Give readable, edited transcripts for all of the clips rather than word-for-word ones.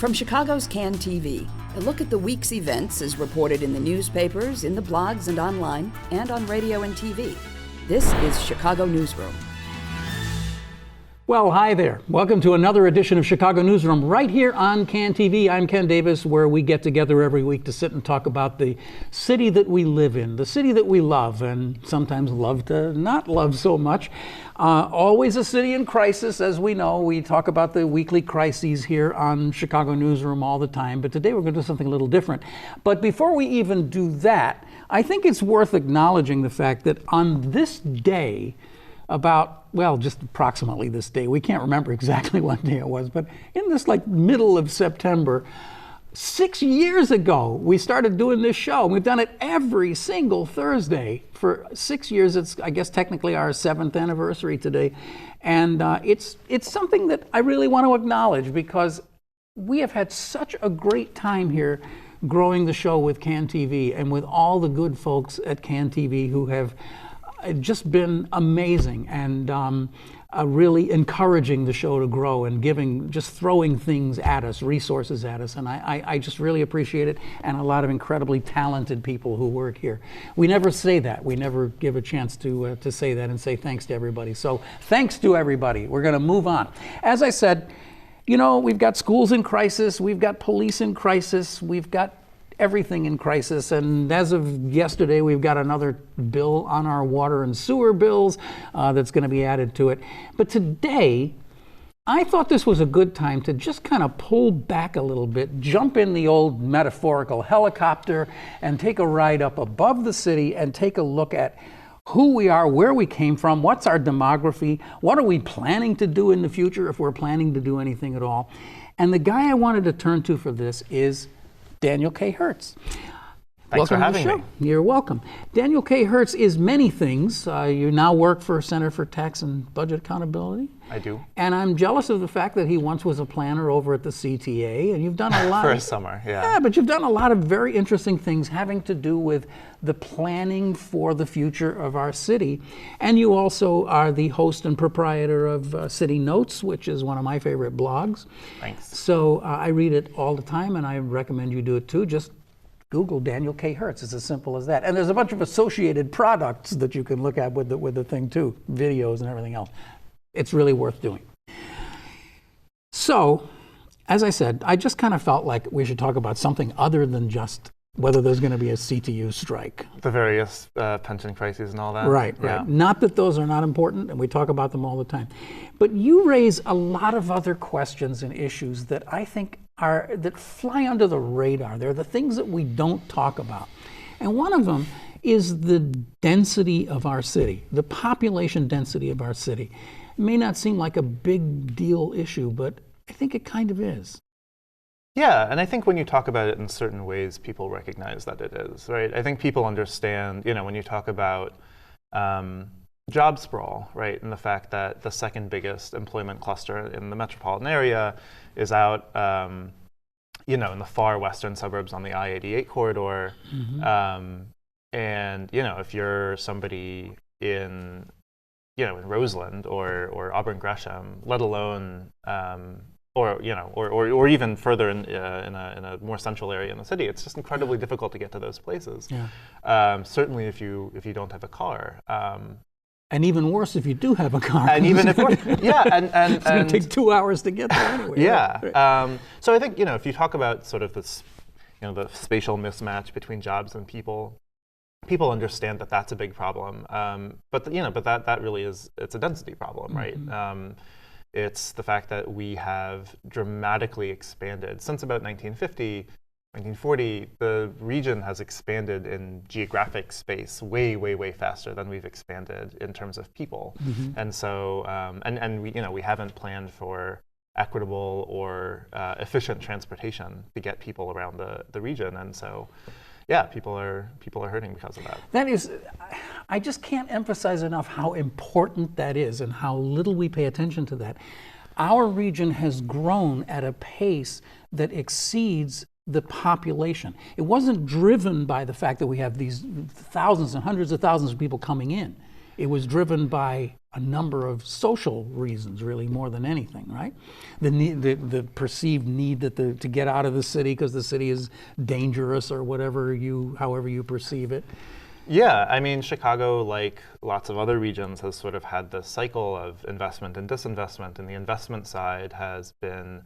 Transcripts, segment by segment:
From Chicago's Can TV, a look at the week's events is reported in the newspapers, in the blogs and online, and on radio and TV. This is Chicago Newsroom. Well, hi there. Welcome to another edition of Chicago Newsroom right here on Can TV. I'm Ken Davis, where we get together every week to sit and talk about the city that we live in, the city that we love and sometimes love to not love so much. Always a city in crisis, as we know. We talk about the weekly crises here on Chicago Newsroom all the time, but today we're going to do something a little different. But before we even do that, I think it's worth acknowledging the fact that on this day, just approximately this day. We can't remember exactly what day it was, but in this middle of September, 6 years ago, we started doing this show. We've done it every single Thursday for 6 years. It's, I guess, technically our 7th anniversary today. And it's something that I really want to acknowledge because we have had such a great time here growing the show with Can TV and with all the good folks at Can TV who have just been amazing and really encouraging the show to grow and throwing things at us, resources at us. And I just really appreciate it, and a lot of incredibly talented people who work here. We never say that. We never give a chance to say that and say thanks to everybody. So thanks to everybody. We're going to move on. As I said, we've got schools in crisis. We've got police in crisis. We've got everything in crisis, and as of yesterday, we've got another bill on our water and sewer bills that's going to be added to it. But today, I thought this was a good time to just kind of pull back a little bit, jump in the old metaphorical helicopter, and take a ride up above the city and take a look at who we are, where we came from, what's our demography, what are we planning to do in the future if we're planning to do anything at all. And the guy I wanted to turn to for this is Daniel Kay Hertz. Thanks for having me. You're welcome. Daniel Kay Hertz is many things. You now work for Center for Tax and Budget Accountability. I do. And I'm jealous of the fact that he once was a planner over at the CTA, and you've done a lot. For a summer, yeah. Yeah, but you've done a lot of very interesting things having to do with the planning for the future of our city. And you also are the host and proprietor of City Notes, which is one of my favorite blogs. Thanks. So I read it all the time, and I recommend you do it too. Just Google Daniel Kay Hertz. It's as simple as that. And there's a bunch of associated products that you can look at with the thing too, videos and everything else. It's really worth doing. So, as I said, I just kind of felt like we should talk about something other than just whether there's going to be a CTU strike. The various pension crises and all that. Right. Not that those are not important, and we talk about them all the time. But you raise a lot of other questions and issues that I think that fly under the radar. They're the things that we don't talk about. And one of them is the density of our city, the population density of our city. It may not seem like a big deal issue, but I think it kind of is. Yeah, and I think when you talk about it in certain ways, people recognize that it is, right? I think people understand, when you talk about job sprawl, right, and the fact that the second biggest employment cluster in the metropolitan area is out, in the far western suburbs on the I-88 corridor. Mm-hmm. And, if you're somebody in Roseland or Auburn Gresham, let alone, or even further in a more central area in the city, it's just incredibly difficult to get to those places. Yeah. Certainly if you don't have a car. And even worse if you do have a car. And even if it's going to take 2 hours to get there anyway. Yeah. Right. So I think if you talk about sort of this, the spatial mismatch between jobs and people understand that that's a big problem. But that really it's a density problem, right? Mm-hmm. It's the fact that we have dramatically expanded since about 1950. 1940, the region has expanded in geographic space way, way, way faster than we've expanded in terms of people. Mm-hmm. And so, and we haven't planned for equitable or efficient transportation to get people around the region. And so, yeah, people are hurting because of that. That is, I just can't emphasize enough how important that is and how little we pay attention to that. Our region has grown at a pace that exceeds the population. It wasn't driven by the fact that we have these thousands and hundreds of thousands of people coming in. It was driven by a number of social reasons, really, more than anything, right? The need, the perceived need to get out of the city because the city is dangerous or however you perceive it. Yeah, I mean, Chicago, like lots of other regions, has sort of had this cycle of investment and disinvestment, and the investment side has been,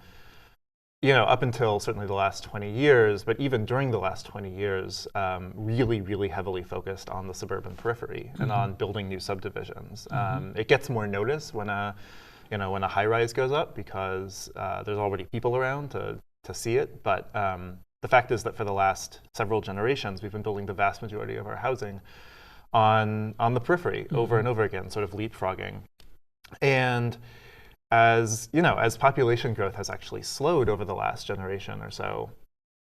up until certainly the last 20 years, but even during the last 20 years, really, really heavily focused on the suburban periphery and on building new subdivisions. It gets more notice when a high-rise goes up because there's already people around to see it, but the fact is that for the last several generations, we've been building the vast majority of our housing on the periphery over and over again, sort of leapfrogging. And as population growth has actually slowed over the last generation or so,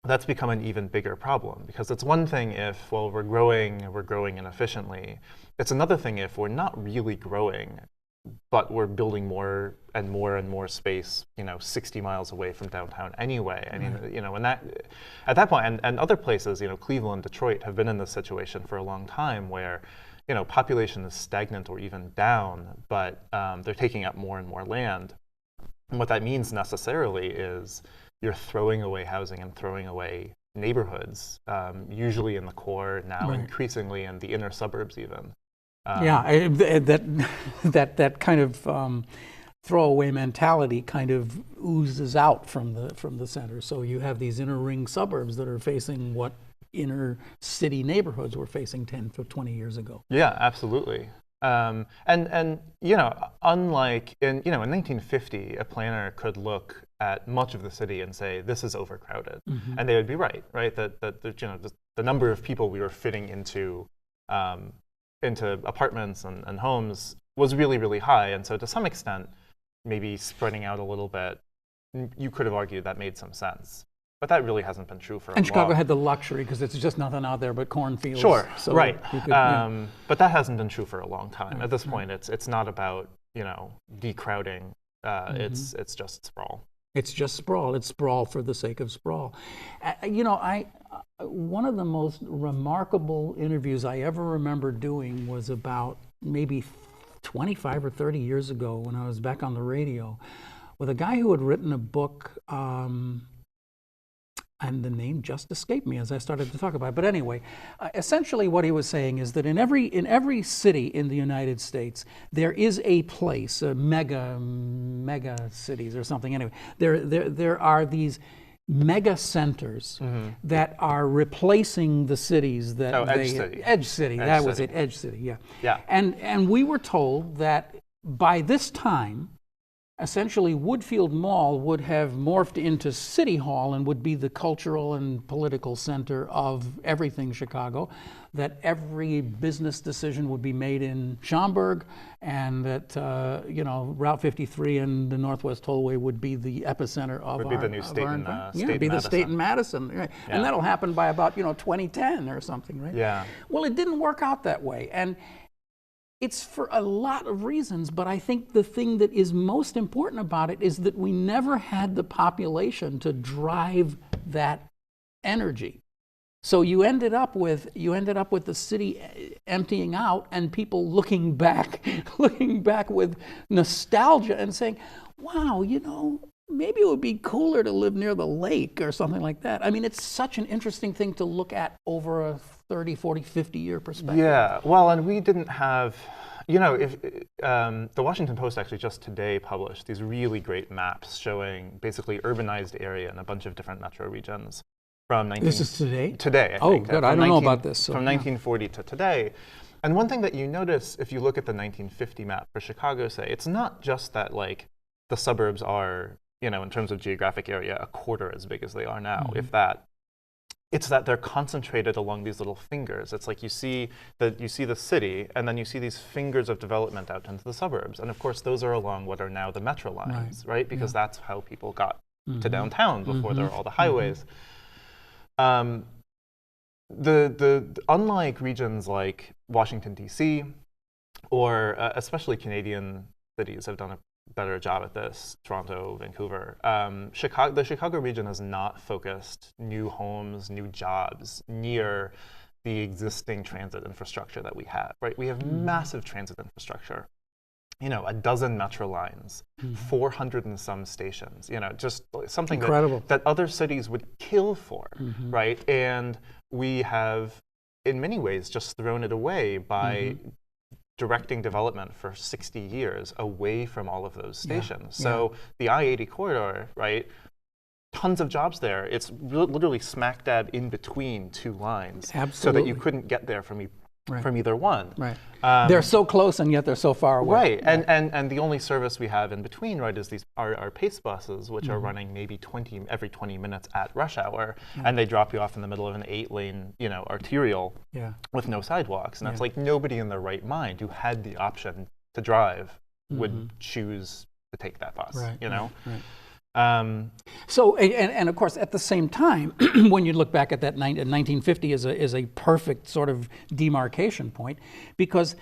that's become an even bigger problem, because it's one thing if, we're growing inefficiently. It's another thing if we're not really growing, but we're building more and more and more space, 60 miles away from downtown anyway. I mean, and that, at that point, and other places, Cleveland, Detroit, have been in this situation for a long time where, population is stagnant or even down, but they're taking up more and more land. And what that means necessarily is you're throwing away housing and throwing away neighborhoods, usually in the core, now increasingly in the inner suburbs even. That kind of throwaway mentality kind of oozes out from the center. So you have these inner ring suburbs that are facing what inner city neighborhoods were facing 10 to 20 years ago. Yeah, absolutely. And unlike in 1950, a planner could look at much of the city and say this is overcrowded, and they would be right that the number of people we were fitting into apartments and homes was really, really high. And so to some extent, maybe spreading out a little bit, you could have argued that made some sense. But that really hasn't been true for a while. And Chicago had the luxury because it's just nothing out there but cornfields. Sure, so right. Could, but that hasn't been true for a long time. At this point, it's not about decrowding. It's just sprawl. It's just sprawl. It's sprawl for the sake of sprawl. One of the most remarkable interviews I ever remember doing was about maybe 25 or 30 years ago when I was back on the radio with a guy who had written a book, and the name just escaped me as I started to talk about it. But anyway, essentially what he was saying is that in every city in the United States, there is a place, a mega cities or something. Anyway, there are these mega centers that are replacing the cities that Edge City. That was it, Edge City, yeah. Yeah. And we were told that by this time, essentially Woodfield Mall would have morphed into City Hall and would be the cultural and political center of everything Chicago, that every business decision would be made in Schaumburg, and that Route 53 and the Northwest Tollway would be the epicenter of the new state in the state in Madison, right? Yeah. And that'll happen by about 2010 or something, right? Yeah. Well, it didn't work out that way, and it's for a lot of reasons, but I think the thing that is most important about it is that we never had the population to drive that energy. So you ended up with the city emptying out and people looking back with nostalgia and saying, wow, maybe it would be cooler to live near the lake or something like that. I mean, it's such an interesting thing to look at over a 30, 40, 50-year perspective. Yeah, well, and we didn't have, if the Washington Post actually just today published these really great maps showing basically urbanized area in a bunch of different metro regions from This is today? Today, I think. Good. I don't know about this. From 1940 to today. And one thing that you notice if you look at the 1950 map for Chicago, say, it's not just that the suburbs are, in terms of geographic area, a quarter as big as they are now, if that. It's that they're concentrated along these little fingers. It's like you see the city, and then you see these fingers of development out into the suburbs. And of course, those are along what are now the metro lines, right? Because that's how people got to downtown before there were all the highways. Unlike regions like Washington, D.C., or especially Canadian cities have done a better job at this, Toronto, Vancouver. The Chicago region has not focused new homes, new jobs near the existing transit infrastructure that we have, right? We have massive transit infrastructure. a dozen metro lines, 400 and some stations, just something that other cities would kill for, right? And we have, in many ways, just thrown it away by directing development for 60 years away from all of those stations. So the I-80 corridor, right? Tons of jobs there. It's literally smack dab in between two lines, so that you couldn't get there from either one. Right. They're so close and yet they're so far away. Right. And the only service we have in between, right, is these our pace buses, which are running maybe every 20 minutes at rush hour, and they drop you off in the middle of an 8-lane, arterial with no sidewalks. And it's like nobody in their right mind who had the option to drive would choose to take that bus. Right. So, and of course, at the same time, when you look back at that 1950 is a perfect sort of demarcation point, because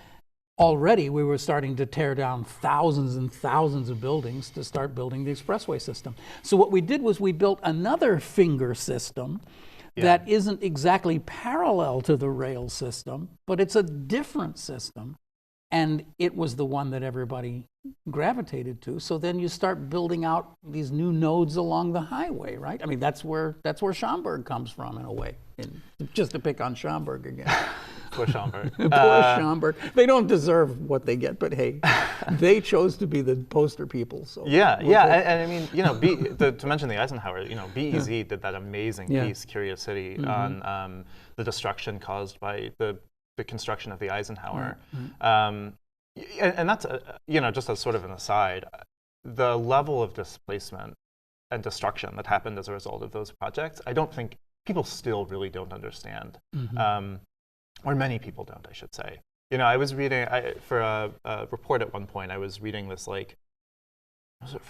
already we were starting to tear down thousands and thousands of buildings to start building the expressway system. So what we did was we built another finger system that isn't exactly parallel to the rail system, but it's a different system. And it was the one that everybody gravitated to. So then you start building out these new nodes along the highway, right? I mean, that's where Schaumburg comes from in a way. And just to pick on Schaumburg again. Poor Schaumburg. Poor Schaumburg. They don't deserve what they get, but hey, they chose to be the poster people. So and I mean, to mention the Eisenhower, BEZ did that amazing piece, Curious City, on the destruction caused by the construction of the Eisenhower. And that's, just as sort of an aside, the level of displacement and destruction that happened as a result of those projects, I don't think people still really don't understand. Or many people don't, I should say. I was reading, for a report at one point, I was reading this, it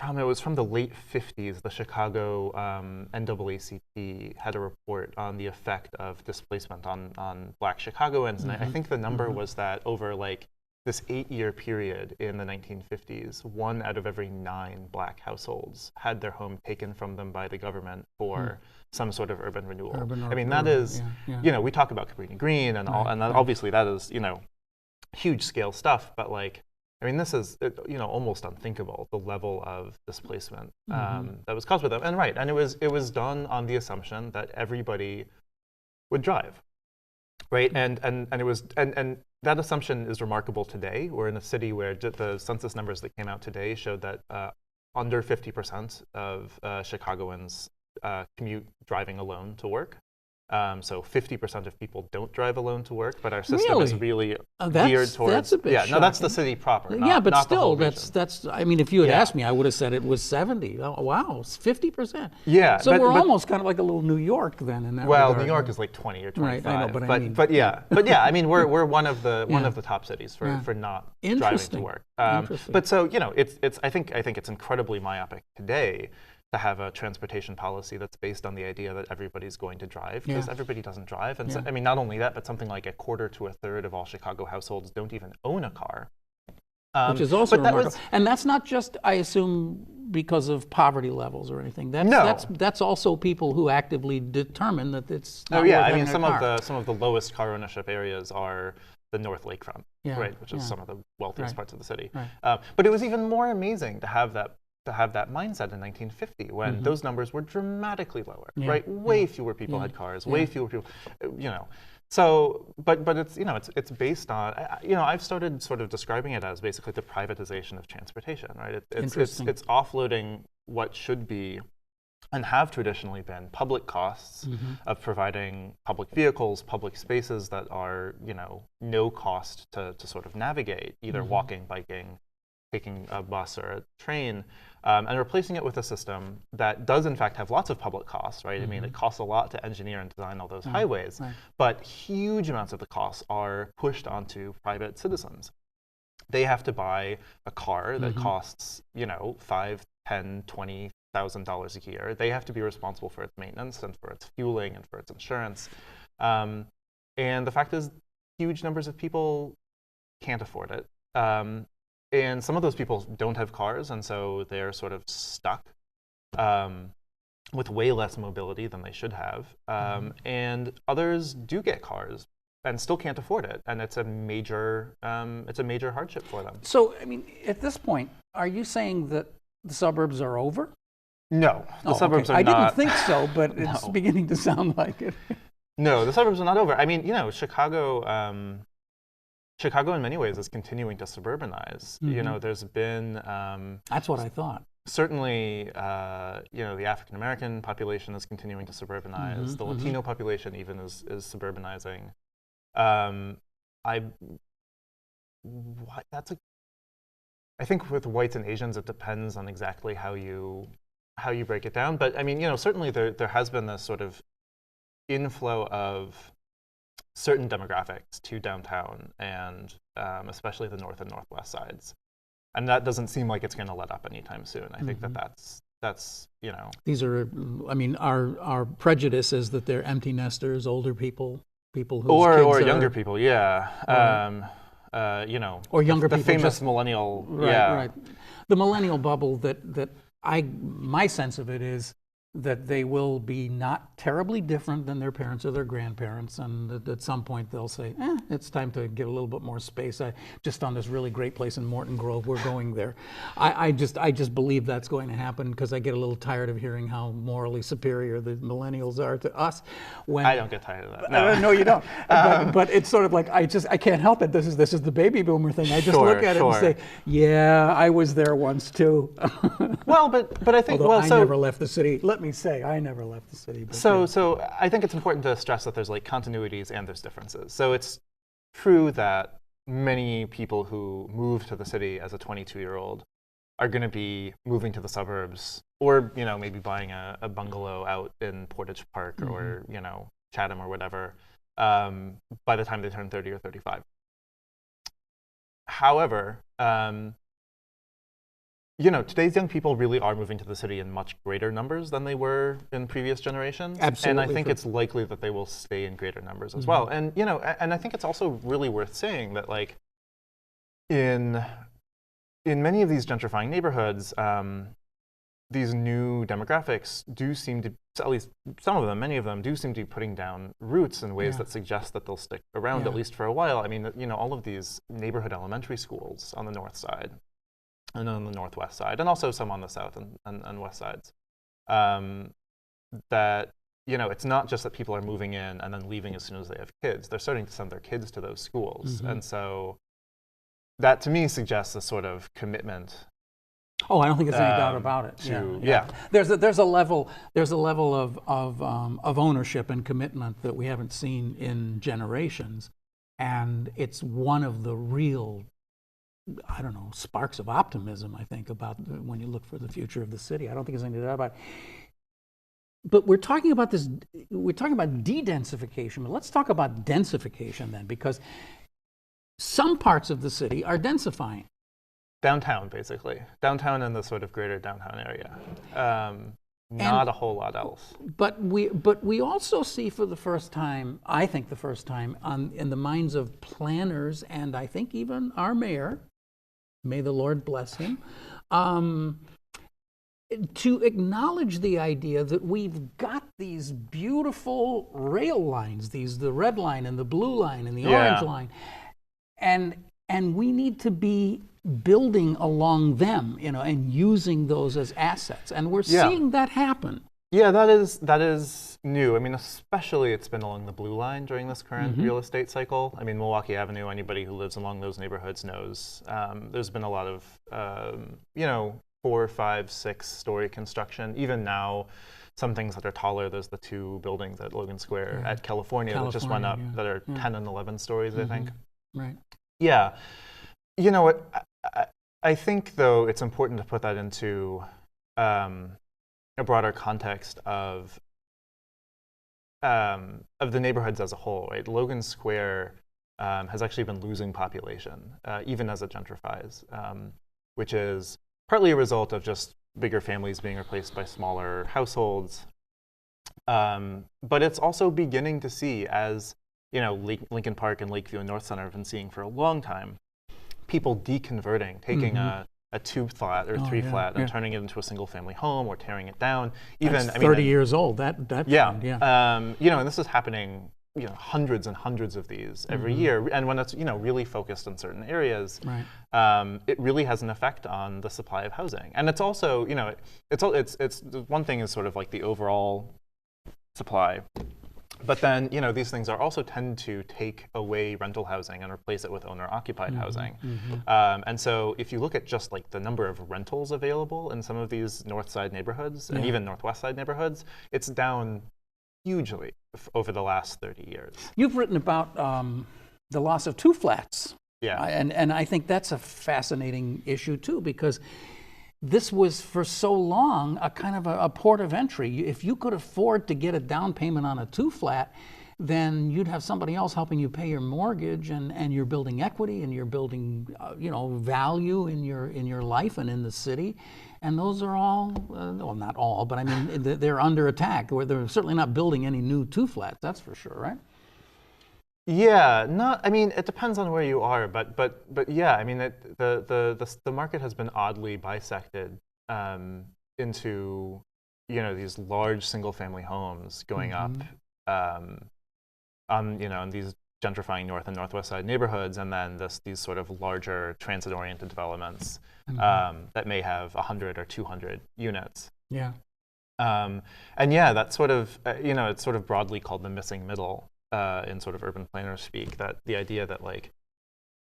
was from the late 50s. The Chicago NAACP had a report on the effect of displacement on Black Chicagoans, and I think the number was that over this 8-year period in the 1950s, 1 out of every 9 Black households had their home taken from them by the government for some sort of urban renewal. I mean, that is, we talk about Cabrini Green and all, and obviously that is, huge scale stuff, but this is, almost unthinkable, the level of displacement that was caused by them. And it was done on the assumption that everybody would drive, right? And that assumption is remarkable today. We're in a city where the census numbers that came out today showed that under 50% of Chicagoans commute driving alone to work. So 50% of people don't drive alone to work, but our system is really geared towards. That's a bit shocking. That's the city proper. But not still, the whole region. that's. I mean, if you had asked me, I would have said it was 70. Oh, wow, it's 50%. Yeah. So we're almost kind of like a little New York then in that. Well, regard. New York is 20 or 25. Right, I know, but I mean, we're one of the top cities for not driving to work. But so it's I think it's incredibly myopic today to have a transportation policy that's based on the idea that everybody's going to drive, because everybody doesn't drive. And so, I mean, not only that, but something like 1/4 to 1/3 of all Chicago households don't even own a car. Which is also remarkable. And that's not just, I assume, because of poverty levels or anything. That's also people who actively determine that it's not worth having a car. Some of the lowest car ownership areas are the North Lakefront, right, which is some of the wealthiest parts of the city. But it was even more amazing to have that mindset in 1950 when those numbers were dramatically lower, right? Way fewer people had cars, way fewer people, So, but it's it's based on I've started sort of describing it as basically the privatization of transportation, right? It's offloading what should be and have traditionally been public costs of providing public vehicles, public spaces that are no cost to sort of navigate, either walking, biking, taking a bus or a train, and replacing it with a system that does in fact have lots of public costs, right? I mean, it costs a lot to engineer and design all those highways, but huge amounts of the costs are pushed onto private citizens. They have to buy a car that costs, $5,000, $10,000, $20,000 a year. They have to be responsible for its maintenance and for its fueling and for its insurance. And the fact is, huge numbers of people can't afford it. And some of those people don't have cars, and so they're sort of stuck with way less mobility than they should have. And others do get cars, and still can't afford it, and it's a major hardship for them. So, I mean, at this point, are you saying that the suburbs are over? No, the suburbs okay. are not. I didn't think so, but it's No. beginning to sound like it. No, the suburbs are not over. I mean, Chicago in many ways is continuing to suburbanize. Mm-hmm. There's been That's what I thought. certainly, the African American population is continuing to suburbanize. The Latino population even is suburbanizing. I think with whites and Asians, it depends on exactly how you break it down. But I mean, certainly there has been this sort of inflow of certain demographics to downtown, and especially the north and northwest sides. And that doesn't seem like it's going to let up anytime soon. I think that's These are, I mean, our prejudice is that they're empty nesters, older people whose or kids younger are, people, yeah. or younger the people. famous just, millennial, right, yeah. right. The millennial bubble my sense of it is that they will be not terribly different than their parents or their grandparents, and that at some point they'll say, it's time to get a little bit more space. I just found this really great place in Morton Grove. We're going there. I just believe that's going to happen, because I get a little tired of hearing how morally superior the millennials are to us. I don't get tired of that. No, no, you don't. But it's sort of like I can't help it. This is the baby boomer thing. I just look at it and say, yeah, I was there once too. Well, but I think Although I never left the city. Let me say, I never left the city. So I think it's important to stress that there's like continuities and there's differences. So it's true that many people who move to the city as a 22-year-old are going to be moving to the suburbs, or maybe buying a bungalow out in Portage Park or Chatham or whatever by the time they turn 30 or 35. However, today's young people really are moving to the city in much greater numbers than they were in previous generations. Absolutely. And I think it's likely that they will stay in greater numbers as well. And, and I think it's also really worth saying that, like, in many of these gentrifying neighborhoods, these new demographics do seem to, at least some of them, many of them, do seem to be putting down roots in ways that suggest that they'll stick around at least for a while. I mean, all of these neighborhood elementary schools on the north side, and on the northwest side, and also some on the south and west sides, that it's not just that people are moving in and then leaving as soon as they have kids. They're starting to send their kids to those schools, and so that to me suggests a sort of commitment. Oh, I don't think there's any doubt about it. Yeah. There's a level of ownership and commitment that we haven't seen in generations, and it's one of the real, I don't know, sparks of optimism, I think, about when you look for the future of the city. I don't think there's any doubt about it. But we're talking about de-densification, but let's talk about densification then, because some parts of the city are densifying. Downtown, basically. Downtown and the sort of greater downtown area. Not a whole lot else. But we also see for the first time, I think the first time, in the minds of planners, and I think even our mayor, may the Lord bless him, to acknowledge the idea that we've got these beautiful rail lines, the red line and the blue line and the orange line, and we need to be building along them, and using those as assets, and we're seeing that happen. Yeah, that is new. I mean, especially it's been along the blue line during this current real estate cycle. I mean, Milwaukee Avenue, anybody who lives along those neighborhoods knows there's been a lot of 4, 5, 6-story construction. Even now, some things that are taller. There's the 2 buildings at Logan Square at California that just went up that are 10 and 11 stories, I think. Right. Yeah. You know what? I think, though, it's important to put that into a broader context of the neighborhoods as a whole. Right? Logan Square has actually been losing population, even as it gentrifies, which is partly a result of just bigger families being replaced by smaller households. But it's also beginning to see, as Lincoln Park and Lakeview and North Center have been seeing for a long time, people deconverting, taking a 2-flat or 3-flat and turning it into a single-family home or tearing it down. Even That's 30 years old. That trend, and this is happening hundreds and hundrds of these every year, and when it's really focused in certain areas, it really has an effect on the supply of housing. And it's also it's one thing is sort of like the overall supply, but then these things are also tend to take away rental housing and replace it with owner-occupied housing. And so if you look at just like the number of rentals available in some of these north side neighborhoods and even northwest side neighborhoods, it's down hugely over the last 30 years. You've written about the loss of two flats. Yeah. And I think that's a fascinating issue too, because this was for so long a kind of a port of entry. If you could afford to get a down payment on a two flat, then you'd have somebody else helping you pay your mortgage, and you're building equity, and you're building value in your life and in the city. And those are all, well, not all, but I mean, they're under attack. They're certainly not building any new two flats, that's for sure, right? Yeah, I mean, it depends on where you are, but yeah, I mean, the market has been oddly bisected into these large single-family homes going up in these gentrifying north and northwest side neighborhoods, and then these sort of larger transit-oriented developments that may have 100 or 200 units. Yeah. And yeah, that's sort of it's sort of broadly called the missing middle in sort of urban planner speak. That the idea that like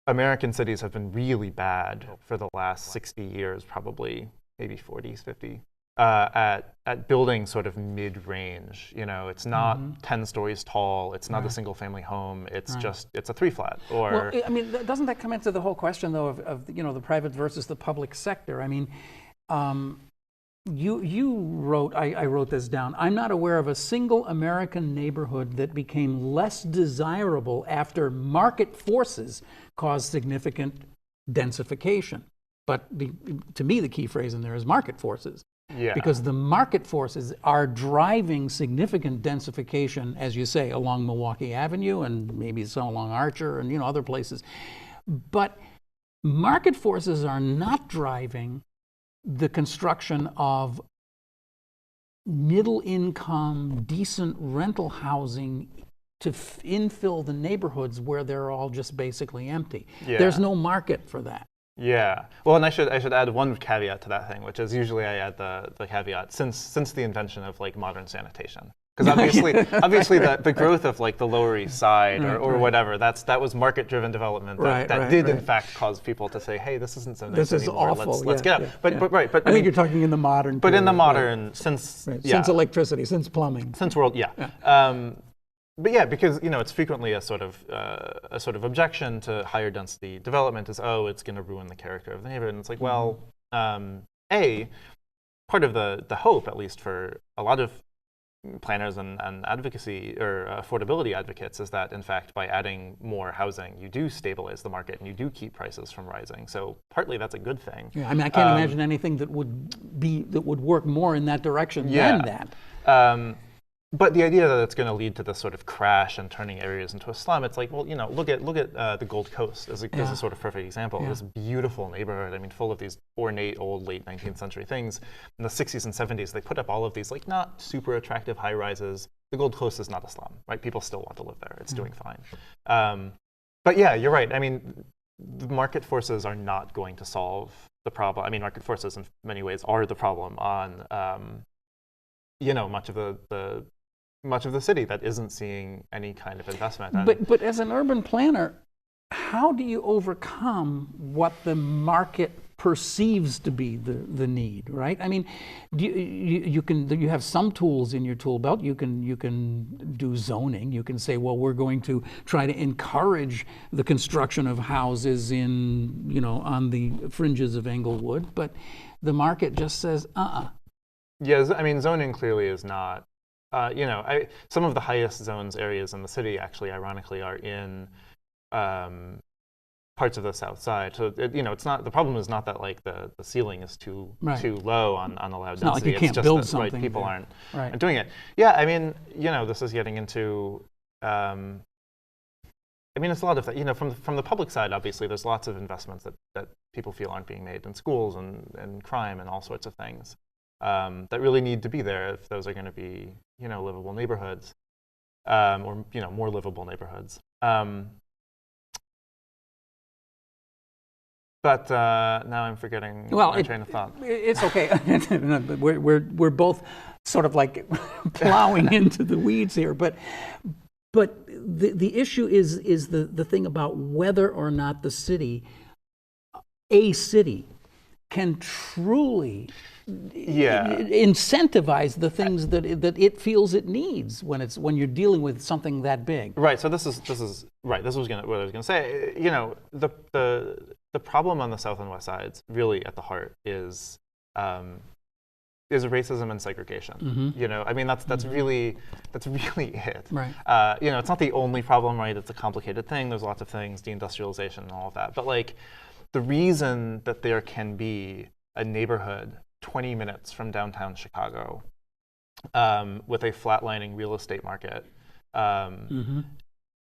American cities have been really bad for the last 60 years, probably maybe 40s, 50. At building sort of mid-range, it's not 10 stories tall. It's not a single-family home. It's it's a 3-flat. Or well, I mean, doesn't that come into the whole question though of the private versus the public sector? I mean, you wrote, I wrote this down. I'm not aware of a single American neighborhood that became less desirable after market forces caused significant densification. But to me, the key phrase in there is market forces. Yeah. Because the market forces are driving significant densification, as you say, along Milwaukee Avenue and maybe some along Archer and other places. But market forces are not driving the construction of middle income, decent rental housing to infill the neighborhoods where they're all just basically empty. Yeah. There's no market for that. Yeah. Well, and I should add one caveat to that thing, which is usually I add the caveat since the invention of like modern sanitation. Because obviously the growth of like the Lower East Side or whatever, that was market-driven development that did in fact cause people to say, hey, this isn't so nice anymore. Awful. Let's get out. But I think you're talking in the modern. But period, in the modern since electricity, since plumbing, since world, but yeah, because it's frequently a sort of objection to higher density development is, oh, it's going to ruin the character of the neighborhood. And it's like, well, part of the hope, at least for a lot of planners and advocacy or affordability advocates, is that in fact by adding more housing, you do stabilize the market and you do keep prices from rising. So partly that's a good thing. Yeah, I mean, I can't imagine anything that would work more in that direction than that. But the idea that it's going to lead to this sort of crash and turning areas into a slum, it's like, well, look at the Gold Coast as a sort of perfect example. This beautiful neighborhood, I mean, full of these ornate old late 19th century things. In the 60s and 70s, they put up all of these like not super attractive high rises. The Gold Coast is not a slum, right? People still want to live there. It's doing fine. But yeah, you're right. I mean, the market forces are not going to solve the problem. I mean, market forces in many ways are the problem on much of the city that isn't seeing any kind of investment. But as an urban planner, how do you overcome what the market perceives to be the need, right? I mean, you have some tools in your tool belt. You can do zoning. You can say, well, we're going to try to encourage the construction of houses on the fringes of Englewood, but the market just says, Yeah, I mean, zoning clearly is not. Some of the highest zones areas in the city actually, ironically, are in parts of the south side. So it's not, the problem is not that like the ceiling is too low on allowed density. Not like you can't just build that, something. People aren't doing it. Yeah, I mean, this is getting into. I mean, it's a lot of that. From the public side, obviously, there's lots of investments that people feel aren't being made in schools and crime and all sorts of things that really need to be there if those are going to be livable neighborhoods. or more livable neighborhoods. But now I'm forgetting my train of thought. It's okay. we're both sort of like plowing into the weeds here, but the issue is the thing about whether or not the city, a city, can truly incentivize the things that it feels it needs when you're dealing with something that big. Right. So this is right. This was what I was gonna say. The problem on the South and West sides, really at the heart, is racism and segregation. I mean that's really it. Right. It's not the only problem, right? It's a complicated thing. There's lots of things, deindustrialization and all of that. But like, the reason that there can be a neighborhood 20 minutes from downtown Chicago with a flatlining real estate market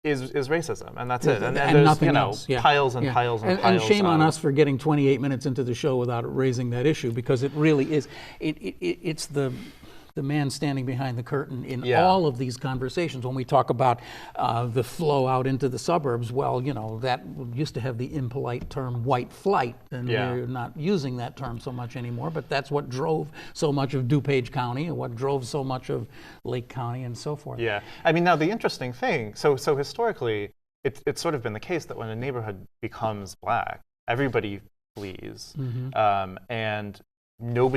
is racism, and that's it. And there's nothing else. Piles and piles and piles. And shame on us for getting 28 minutes into the show without raising that issue, because it really is. It's the man standing behind the curtain in all of these conversations. When we talk about the flow out into the suburbs, well, that used to have the impolite term white flight, and we're not using that term so much anymore, but that's what drove so much of DuPage County and what drove so much of Lake County and so forth. Yeah, I mean, now the interesting thing, so historically, it's sort of been the case that when a neighborhood becomes black, everybody flees, and no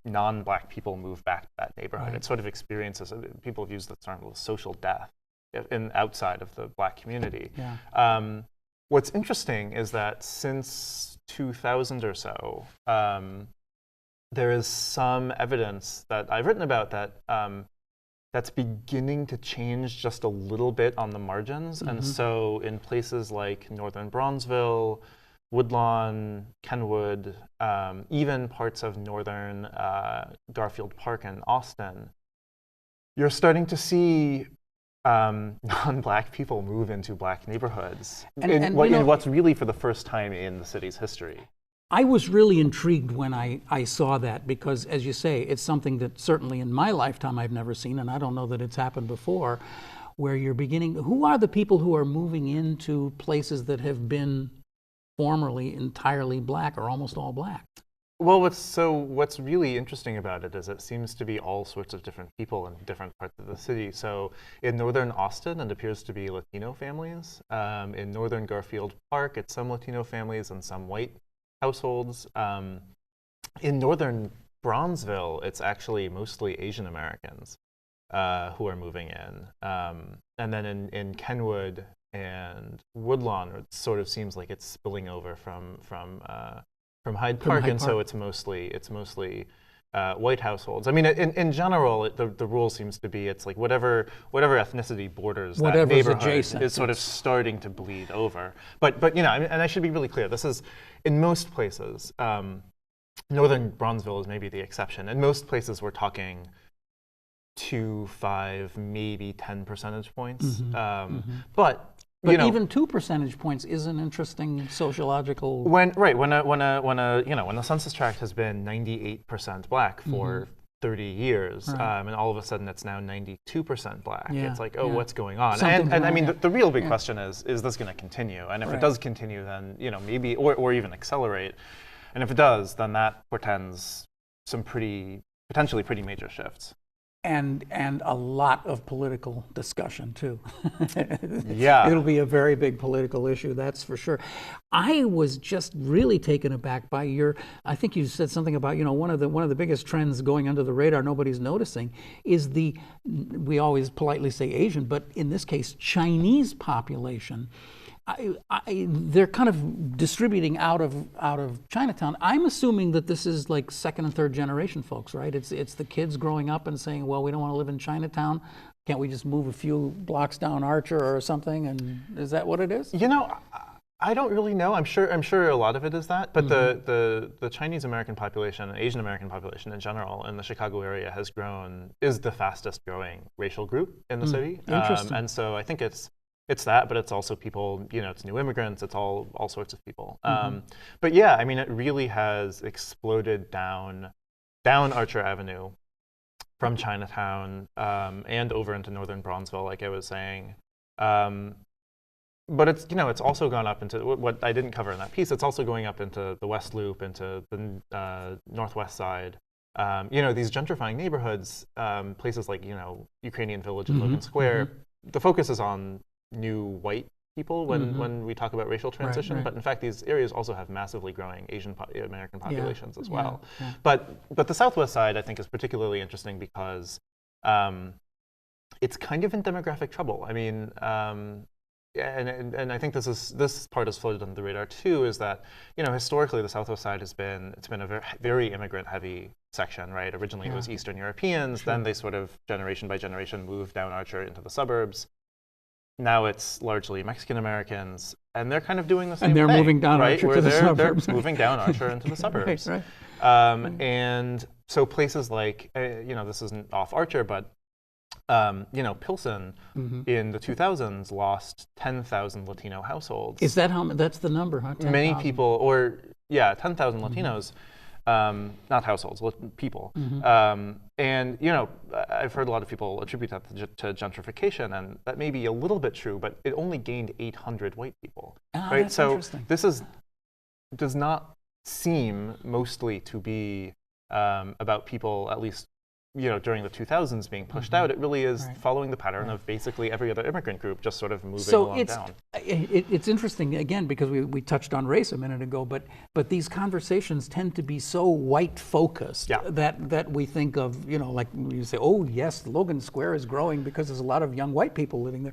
non-black people move back to that neighborhood. Right. It sort of experiences, people have used the term social death outside of the black community. Yeah. What's interesting is that since 2000 or so, there is some evidence that I've written about that that's beginning to change just a little bit on the margins. And so in places like northern Bronzeville, Woodlawn, Kenwood, even parts of northern Garfield Park and Austin, you're starting to see non-black people move into black neighborhoods in what's really for the first time in the city's history. I was really intrigued when I saw that, because, as you say, it's something that certainly in my lifetime I've never seen, and I don't know that it's happened before, where you're beginning. Who are the people who are moving into places that have been formerly entirely black or almost all black? Well, what's really interesting about it is it seems to be all sorts of different people in different parts of the city. So in northern Austin, it appears to be Latino families. In northern Garfield Park, it's some Latino families and some white households. In northern Bronzeville, it's actually mostly Asian Americans who are moving in. And then in Kenwood and Woodlawn, it sort of seems like it's spilling over from Hyde Park, and so it's mostly white households. I mean, in general, the rule seems to be it's like whatever ethnicity borders that neighborhood adjacent is sort of starting to bleed over. But and I should be really clear. This is in most places. Northern Bronzeville is maybe the exception. In most places, we're talking 2, 5, maybe 10 percentage points. But even 2 percentage points is an interesting sociological. When the census tract has been 98% black for 30 years, and all of a sudden it's now 92% black. It's like, what's going on? And I mean, the real big question is this going to continue? And if it does continue, then maybe or even accelerate. And if it does, then that portends some potentially pretty major shifts. And a lot of political discussion too. Yeah, it'll be a very big political issue, that's for sure. I was just really taken aback by I think you said something about one of the biggest trends going under the radar nobody's noticing is we always politely say Asian, but in this case Chinese population. They're kind of distributing out of Chinatown. I'm assuming that this is like second and third generation folks, right? It's the kids growing up and saying, well, we don't want to live in Chinatown. Can't we just move a few blocks down Archer or something? And is that what it is? I don't really know. I'm sure a lot of it is that. But the Chinese American population, and Asian American population in general, in the Chicago area is the fastest growing racial group in the city. Interesting. And so I think it's that, but it's also people, it's new immigrants, it's all sorts of people. But yeah, I mean, it really has exploded down Archer Avenue from Chinatown and over into northern Bronzeville, like I was saying. But it's, it's also gone up into what I didn't cover in that piece. It's also going up into the West Loop, into the Northwest Side. These gentrifying neighborhoods, places like, Ukrainian Village and Logan Square. The focus is on new white people when we talk about racial transition, but in fact these areas also have massively growing Asian American populations as well. But the Southwest Side, I think, is particularly interesting because it's kind of in demographic trouble. I mean, and I think this part is floated under the radar too, is that historically the Southwest Side it's been a very immigrant heavy section, right? Originally it was Eastern Europeans, then they sort of generation by generation moved down Archer into the suburbs. Now it's largely Mexican Americans, and they're kind of doing the same thing. And they're moving down right? Archer Where to the suburbs. They're moving down Archer into the suburbs. Right. And so places like, this isn't off Archer, but Pilsen in the 2000s lost 10,000 Latino households. Is that that's the number, huh? 10, many people, 10,000 Latinos, not households, people. And, I've heard a lot of people attribute that to gentrification, and that may be a little bit true, but it only gained 800 white people. Right? That's so interesting. this does not seem mostly to be about people, at least during the 2000s being pushed out. It really is following the pattern of basically every other immigrant group just sort of moving along down. It's interesting, again, because we touched on race a minute ago, but these conversations tend to be so white focused that we think of, like you say, oh yes, Logan Square is growing because there's a lot of young white people living there.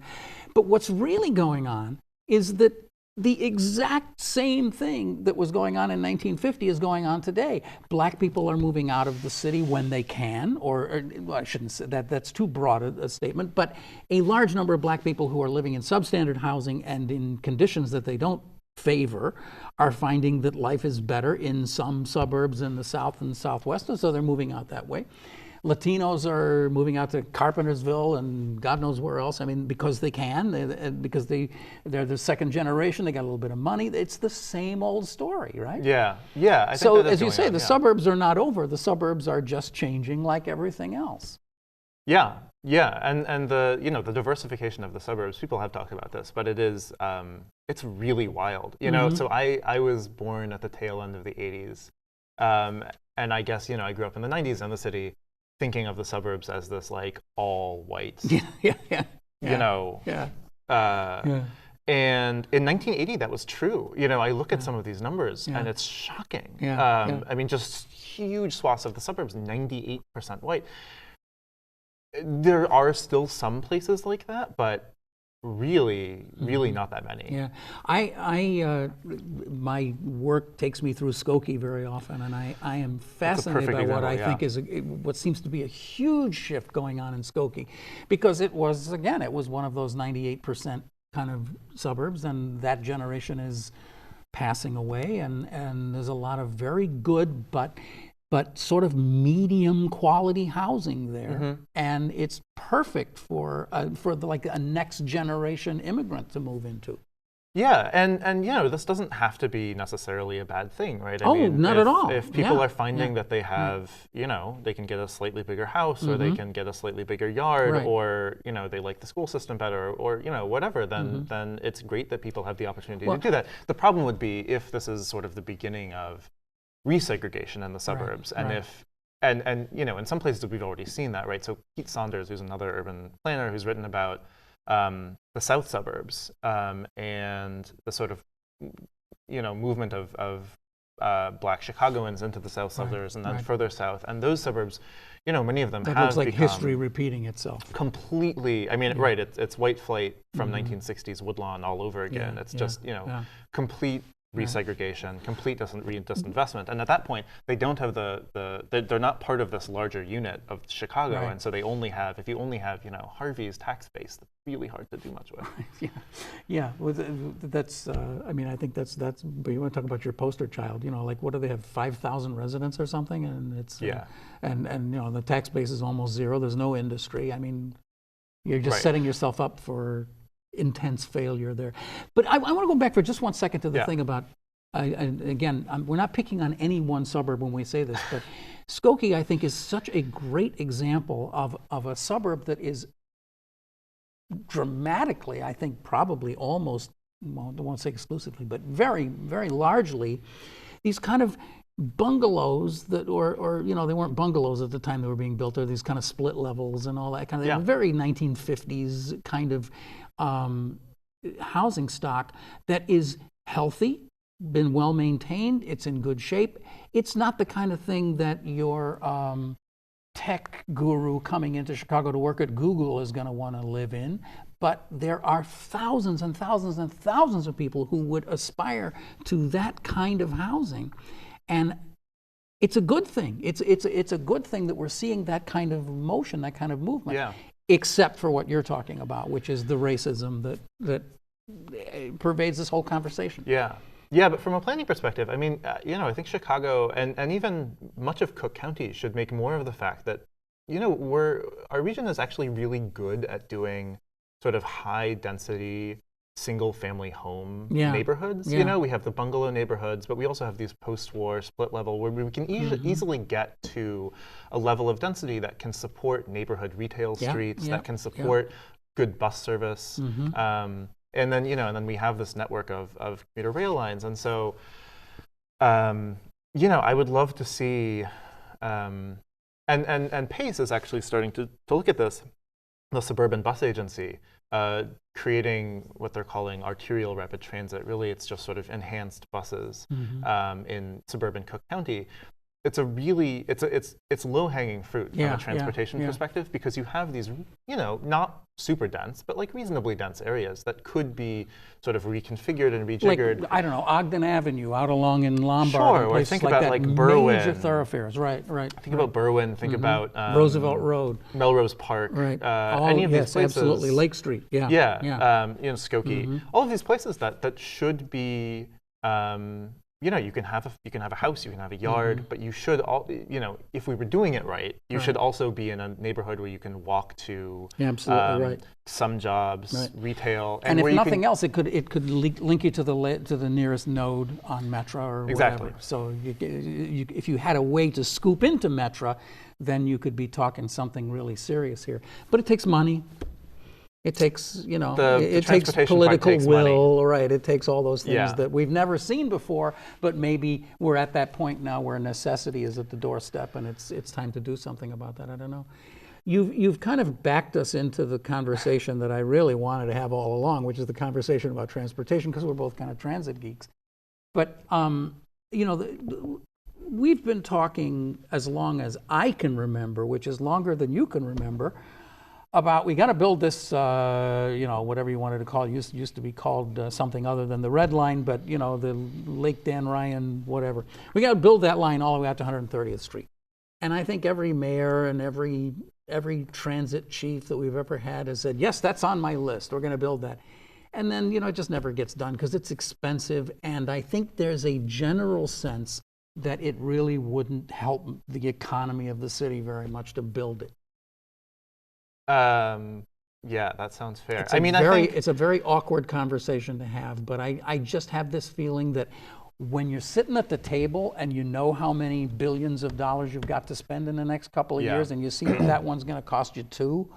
But what's really going on is that the exact same thing that was going on in 1950 is going on today. Black people are moving out of the city when they can, or well, I shouldn't say that, that's too broad a statement, but a large number of black people who are living in substandard housing and in conditions that they don't favor are finding that life is better in some suburbs in the South and Southwest, and so they're moving out that way. Latinos are moving out to Carpentersville and God knows where else. I mean, because they can, because they're the second generation, they got a little bit of money. It's the same old story, right? Yeah. I think so that as you say, the suburbs are not over. The suburbs are just changing like everything else. Yeah, and the diversification of the suburbs. People have talked about this, but it is it's really wild. So I was born at the tail end of the 80s, and I guess I grew up in the 90s in the city, thinking of the suburbs as this like all white, and in 1980 that was true. I look at some of these numbers and it's shocking. I mean, just huge swaths of the suburbs, 98% white. There are still some places like that, but really not that many. Yeah, I my work takes me through Skokie very often, and I am fascinated by what I think is what seems to be a huge shift going on in Skokie, because it was one of those 98% kind of suburbs, and that generation is passing away, and there's a lot of very good but sort of medium quality housing there, and it's perfect for like a next generation immigrant to move into. Yeah, and this doesn't have to be necessarily a bad thing, right? I mean, not at all. If people are finding that they have, they can get a slightly bigger house, or they can get a slightly bigger yard, or they like the school system better, or whatever, then it's great that people have the opportunity to do that. The problem would be if this is sort of the beginning of resegregation in the suburbs, and if in some places we've already seen that, right? So Pete Saunders, who's another urban planner who's written about the south suburbs and the sort of movement of black Chicagoans into the south suburbs and then further south, and those suburbs, many of them that have looks like become history repeating itself completely. I mean, it's white flight from 1960s Woodlawn all over again. It's just complete resegregation, complete disinvestment, and at that point they don't have they're not part of this larger unit of Chicago, and so they only have, if you only have Harvey's tax base, that's really hard to do much with. Well, that's I mean, I think that's but you want to talk about your poster child, like what do they have, 5,000 residents or something, and it's and the tax base is almost zero. There's no industry. I mean, you're just setting yourself up for intense failure there. But I want to go back for just 1 second to the thing about Again, we're not picking on any one suburb when we say this, but Skokie, I think, is such a great example of a suburb that is dramatically, I think, probably almost, well, I won't say exclusively, but very, very largely, these kind of bungalows that, or you know, they weren't bungalows at the time they were being built. They're these kind of split levels and all that kind of very 1950s kind of housing stock that is healthy, been well maintained, it's in good shape. It's not the kind of thing that your tech guru coming into Chicago to work at Google is going to want to live in, but there are thousands and thousands and thousands of people who would aspire to that kind of housing. And it's a good thing. It's a good thing that we're seeing that kind of motion, that kind of movement, except for what you're talking about, which is the racism that pervades this whole conversation. Yeah, but from a planning perspective, I mean, you know, I think Chicago and even much of Cook County should make more of the fact that, you know, our region is actually really good at doing sort of high density single family home neighborhoods. You know, we have the bungalow neighborhoods, but we also have these post-war split level where we can easily get to a level of density that can support neighborhood retail streets, that can support good bus service. And then, you know, and then we have this network of commuter rail lines. And so, you know, I would love to see, and Pace is actually starting to look at this, the suburban bus agency, creating what they're calling arterial rapid transit. Really, it's just sort of enhanced buses in suburban Cook County. It's a really, it's low-hanging fruit from a transportation perspective, because you have these, you know, not super dense, but like reasonably dense areas that could be sort of reconfigured and rejiggered. Like, I don't know, Ogden Avenue out along in Lombard. Sure, or think like about that, like Berwyn. Major thoroughfares, right. Think about Berwyn, think about Roosevelt Road. Melrose Park. Right. Any of these places. Absolutely. Lake Street, You know, Skokie. All of these places that should be, you know, you can have a house, you can have a yard, but you should you know, if we were doing it right, you should also be in a neighborhood where you can walk to some jobs, retail, and if nothing else, it could link you to the nearest node on Metra or whatever. So if you had a way to scoop into Metra, then you could be talking something really serious here. But it takes money. It takes, you know, it takes political will, right? It takes all those things that we've never seen before, but maybe we're at that point now where necessity is at the doorstep, and it's time to do something about that. I don't know. You've kind of backed us into the conversation that I really wanted to have all along, which is the conversation about transportation, because we're both kind of transit geeks. But you know, we've been talking as long as I can remember, which is longer than you can remember, about we got to build this, you know, whatever you wanted to call it, used to be called something other than the Red Line, but, you know, the Lake Dan Ryan, whatever. We got to build that line all the way out to 130th Street. And I think every mayor and every transit chief that we've ever had has said, yes, that's on my list. We're going to build that. And then, you know, it just never gets done because it's expensive. And I think there's a general sense that it really wouldn't help the economy of the city very much to build it. Yeah, that sounds fair. It's a very awkward conversation to have, but I just have this feeling that when you're sitting at the table and you know how many billions of dollars you've got to spend in the next couple of years, and you see that one's going to cost you $2,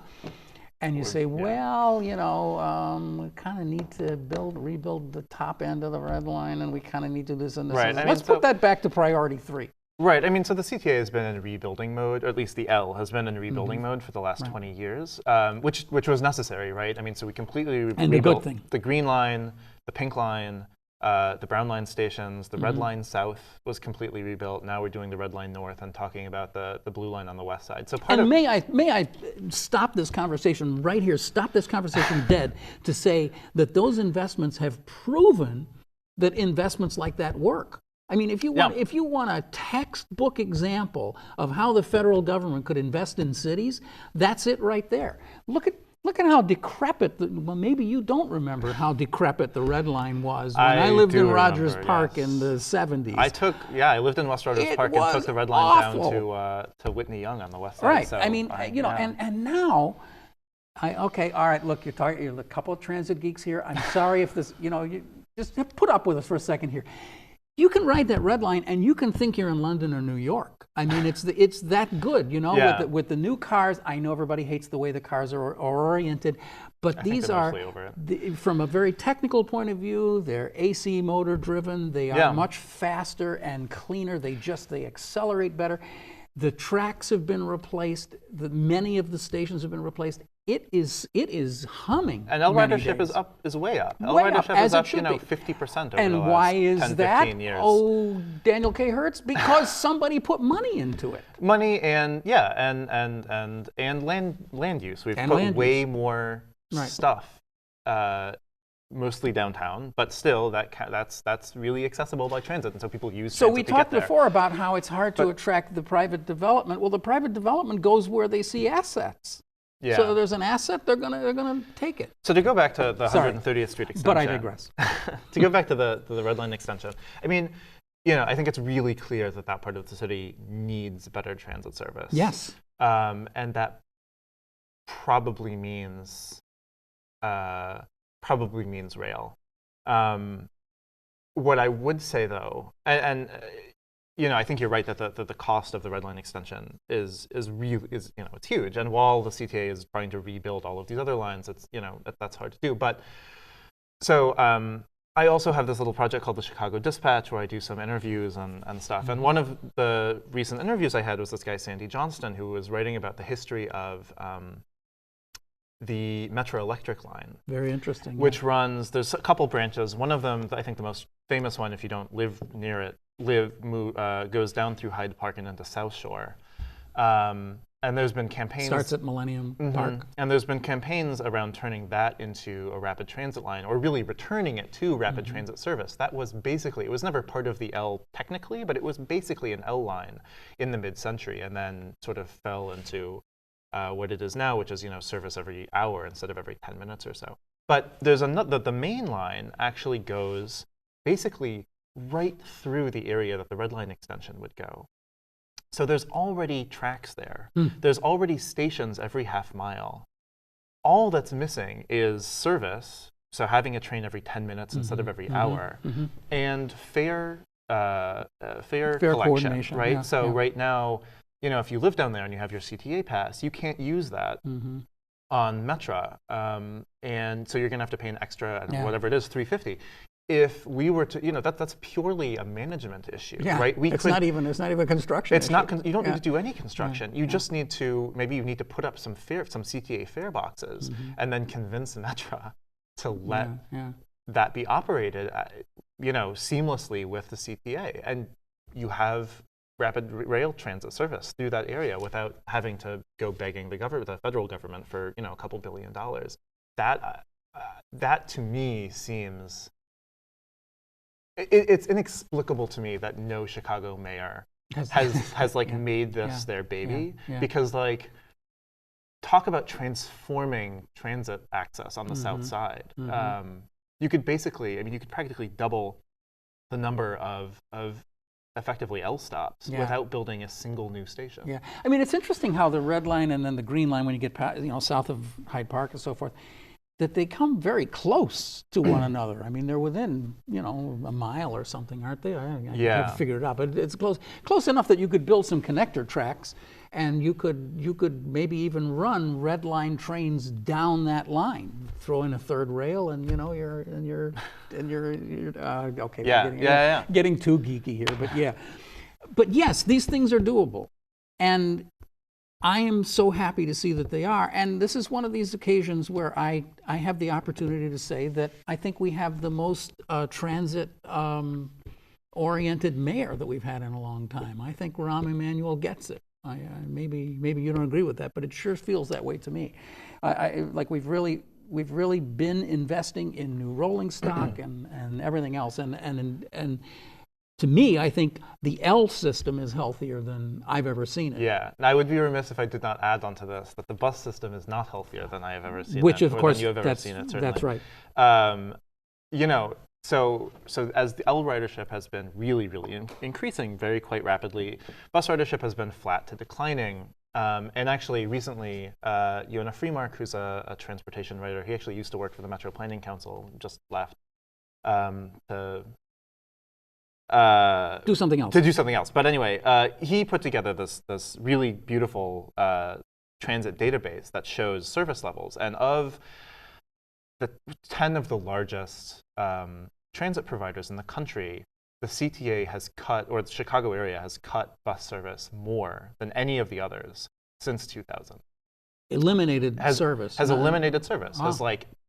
and you say, well, you know, we kind of need to rebuild the top end of the Red Line, and we kind of need to do this and this. Right. Let's put that back to priority 3. Right. I mean, so the CTA has been in rebuilding mode, or at least the L has been in rebuilding mode for the last 20 years, which was necessary, right? I mean, so we completely rebuilt the Green Line, the Pink Line, the Brown Line stations, the Red Line South was completely rebuilt. Now we're doing the Red Line North and talking about the Blue Line on the west side. So may I stop this conversation right here, stop this conversation dead, to say that those investments have proven that investments like that work. I mean, if you want a textbook example of how the federal government could invest in cities, that's it right there. Look at how decrepit. Maybe you don't remember how decrepit the Red Line was when I lived in Rogers Park in the 70s. I lived in West Rogers Park and took the Red Line down to Whitney Young on the west side. Right. So I mean, you know, and now. Okay, all right. Look, you're a couple of transit geeks here. I'm sorry if this, you know, you just put up with us for a second here. You can ride that red line and you can think you're in London or New York. I mean, it's that good, you know. Yeah. With the new cars, I know everybody hates the way the cars are oriented, but I think these they're are, mostly over it. from a very technical point of view, they're AC motor driven. They are Yeah. much faster and cleaner. They accelerate better. The tracks have been replaced. Many of the stations have been replaced. It is humming. And L many ridership days. is way up. L Way up, ridership as is it up, should be. 50% over And the last why is 10, that? 15 years. Oh, Daniel Kay Hertz, because somebody put money into it. Money and land use. We've And put land way use. more Right. stuff, mostly downtown, but still that's really accessible by transit, and so people use So transit we to get talked there. before about how it's hard to attract the private development. Well, the private development goes where they see assets. Yeah. So there's an asset, they're gonna take it. So to go back to the Sorry. 130th Street extension. But I digress. To go back to the Red Line extension, I mean, I think it's really clear that part of the city needs better transit service. Yes. And that probably means rail. What I would say though, and I think you're right that the cost of the Red Line extension is really it's huge. And while the CTA is trying to rebuild all of these other lines, it's that's hard to do. But so I also have this little project called the Chicago Dispatch where I do some interviews and stuff. And one of the recent interviews I had was this guy Sandy Johnston, who was writing about the history of the Metro Electric line. Very interesting. Which runs, there's a couple branches. One of them, I think the most famous one, if you don't live near it, goes down through Hyde Park and into South Shore. And there's been campaigns. Starts at Millennium Park. And there's been campaigns around turning that into a rapid transit line, or really returning it to rapid transit service. That was basically, it was never part of the L technically, but it was basically an L line in the mid-century, and then sort of fell into what it is now, which is service every hour instead of every 10 minutes or so. But there's the main line actually goes basically right through the area that the Red Line extension would go. So there's already tracks there. There's already stations every half mile. All that's missing is service, so having a train every 10 minutes instead of every hour, and fare collection, coordination, right? yeah, So yeah. right now, if you live down there and you have your CTA pass, you can't use that on Metra, and so you're going to have to pay an extra, I don't know, whatever it is, $3.50. If we were to, that's purely a management issue, right? It's not even construction. It's issue. not. You don't need to do any construction. You just need to maybe put up some CTA fare boxes, and then convince Metra to let that be operated, seamlessly with the CTA, and you have rapid rail transit service through that area without having to go begging the federal government for a couple $2 billion. That to me seems. It's inexplicable to me that no Chicago mayor has made this their baby, because talk about transforming transit access on the south side. You could practically double the number of effectively L stops without building a single new station. Yeah, I mean, it's interesting how the Red Line and then the Green Line, when you get past, south of Hyde Park and so forth, that they come very close to one another. I mean, they're within, a mile or something, aren't they? I haven't figured it out, but it's close enough that you could build some connector tracks, and you could maybe even run Red Line trains down that line. Throw in a third rail, and you're okay. Yeah. Getting too geeky here, but yes, these things are doable, and I am so happy to see that they are. And this is one of these occasions where I have the opportunity to say that I think we have the most transit-oriented mayor that we've had in a long time. I think Rahm Emanuel gets it. Maybe you don't agree with that, but it sure feels that way to me. We've really been investing in new rolling stock and everything else. And to me, I think the L system is healthier than I've ever seen it. Yeah, and I would be remiss if I did not add onto this that the bus system is not healthier than I have ever seen Which, it. of course, than you have ever seen it, certainly. that's right. So as the L ridership has been really, really increasing quite rapidly, bus ridership has been flat to declining. And actually, recently, Yona Freemark, who's a transportation writer, he actually used to work for the Metro Planning Council, just left to do something else. To do something else. But anyway, he put together this really beautiful transit database that shows service levels. And of the 10 of the largest transit providers in the country, the CTA has cut, or the Chicago area has cut bus service more than any of the others since 2000. Eliminated service. Has eliminated service. Wow.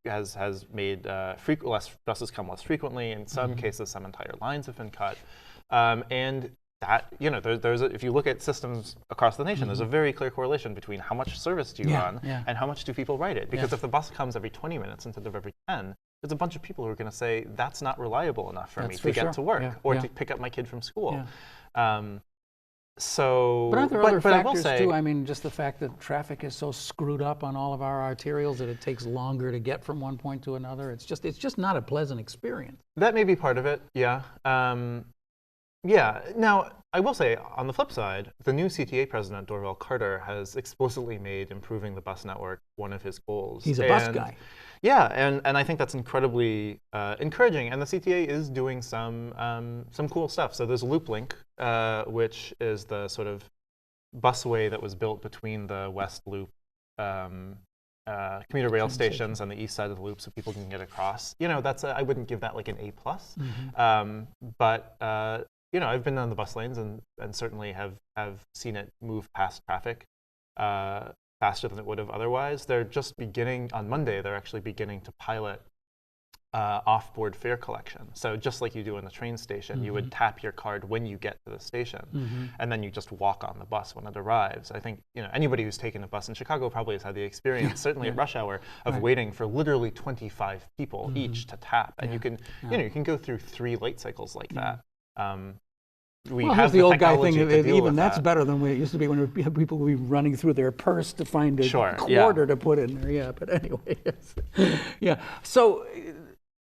Has made less buses come less frequently. In some cases, some entire lines have been cut. And that, if you look at systems across the nation, there's a very clear correlation between how much service do you run and how much do people ride it. Because if the bus comes every 20 minutes instead of every 10, there's a bunch of people who are going to say, that's not reliable enough for me to get to work or to pick up my kid from school. But aren't there other factors too? I mean, just the fact that traffic is so screwed up on all of our arterials that it takes longer to get from one point to another. It's just not a pleasant experience. That may be part of it. Yeah. Now, I will say, on the flip side, the new CTA president, Dorval Carter, has explicitly made improving the bus network one of his goals. He's a bus guy. Yeah, and I think that's incredibly encouraging. And the CTA is doing some cool stuff. So there's Loop Link, which is the sort of busway that was built between the West Loop commuter rail stations on the east side of the loop, so people can get across. I wouldn't give that like an A+. But I've been on the bus lanes and certainly have seen it move past traffic faster than it would have otherwise. They're just beginning, on Monday, they're actually beginning to pilot off-board fare collection. So just like you do in the train station, you would tap your card when you get to the station, and then you just walk on the bus when it arrives. I think anybody who's taken a bus in Chicago probably has had the experience, certainly at rush hour, of waiting for literally 25 people each to tap, and you can go through 3 late cycles like that. We have the old guy thing. Even that's better than it used to be when people would be running through their purse to find a quarter to put in there. Yeah, but anyway, yeah. So,